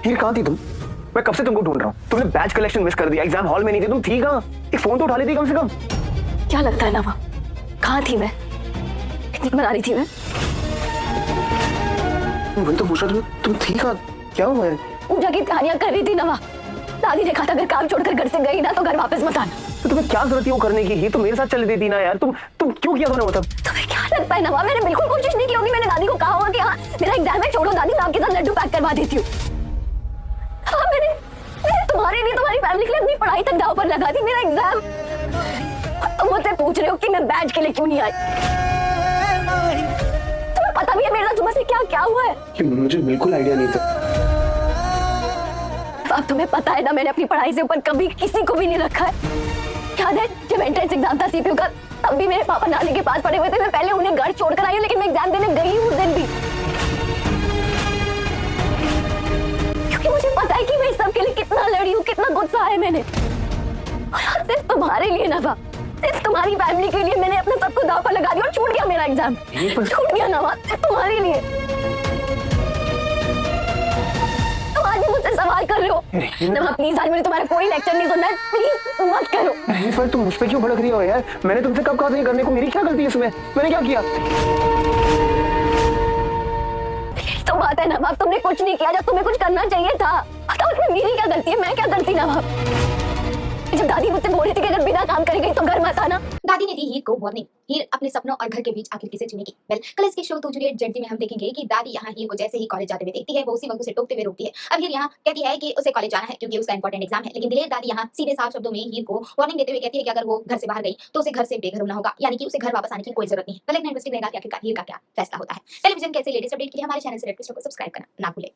हीर कहाँ थी तुम? मैं कब से तुमको ढूंढ रहा हूँ। तुमने बैच कलेक्शन मिस कर दिया, एग्जाम हॉल में नहीं थी, तुम थी कहाँ? एक फोन तो उठा लेती कम से कम। क्या लगता है नवा, कहाँ थी मैं? पिकनिक मना रही थी मैं। वही तो पूछ रहा तुम थी कहाँ? क्या हुआ है? पूजा की तैयारियां कर रही थी नवा। दादी ने कहा था अगर काम छोड़कर घर से गई ना तो घर वापस मत आना। तो तुम्हें क्या जरूरत है वो करने की? ये तो मेरे साथ चल देती ना यार। तुम क्यों किया तुमने वो सब? तुम्हें क्या लगता है नवा, मैंने बिल्कुल कोशिश नहीं की होगी। मैंने दादी को कहा होगा कि हाँ मेरा एग्जाम है, छोड़ो दादी, मैं आपके साथ लड्डू पैक करवा देती हूँ। हाँ मैंने तुम्हारे लिए, तुम्हारी फैमिली के लिए अपनी पढ़ाई तक दांव पर लगा दी, मेरा एग्जाम। तुम मुझसे पूछ रहे हो कि मैं बैच के लिए क्यों नहीं आई? तुम्हें पता भी है मेरे साथ सुबह से क्या क्या हुआ है? मुझे बिल्कुल आइडिया नहीं था। अब तुम्हें पता है ना, मैंने अपनी पढ़ाई से ऊपर कभी किसी को भी नहीं रखा है। याद है जब एंट्रेंस एग्जाम था सीपीयू का, तब भी मेरे पापा नानी के पास पड़े हुए थे। मैं पहले उन्हें घर छोड़कर आई हूँ, लेकिन मैं एग्जाम देने गई उस दिन भी, क्योंकि मुझे पता है कि मैं इस सब के लिए कितना लड़ी हूँ, कितना गुस्सा है मैंने। और सिर्फ तुम्हारे लिए नवा, सिर्फ तुम्हारी फैमिली के लिए मैंने अपने सबको दांव पर लगा दिया और छूट गया मेरा एग्जाम। छूट गया नवा, सिर्फ तुम्हारे लिए। तुम आज भी मुझसे सवाल कर रहे हो नवा, प्लीज आज मुझे तुम्हारा कोई लेक्चर नहीं सुनना है, प्लीज मत करो। नहीं पर तुम मुझ पे क्यों भड़क रही हो यार? मैंने तुमसे कब कहा था ये करने को? मेरी क्या गलती है इसमें? मैंने क्या किया? तो बात है नवाब, तुमने कुछ नहीं किया जब तुम्हें कुछ करना चाहिए था। बताओ इसमें मेरी क्या गलती है? मैं क्या करती नवाब? जब दादी मुझसे बोल रही थी कि अगर बिना काम करेगी तो घर मत आना। दादी ने दी हीर को वार्निंग। हीर अपने सपनों और घर के बीच आखिर किसे चुनेगी? वेल, कल इसके शो 2 जूलियट जेड में हम देखेंगे कि दादी यहाँ हीर को जैसे ही कॉलेज जाते हुए देखती है, वो उसी वक्त उसे टोकते हुए रोकती है। अब हीर यहाँ कहती है कि उसे कॉलेज जाना है क्योंकि उसका इंपॉर्टेंट एग्जाम है, लेकिन दिलेर दादी यहाँ सीधे साफ शब्दों में हीर को वार्निंग देते हुए कहती है कि अगर वो घर से बाहर गई तो उसे घर से बेघर होना होगा, यानी कि उसे घर वापस आने की कोई जरूरत नहीं है। कल एक इंटरेस्टिंग रहेगा कि आखिरकार हीर का क्या फैसला होता है। टेलीविजन के ऐसे लेटेस्ट अपडेट के लिए हमारे चैनल से रेड को सब्सक्राइब करना ना भूलें।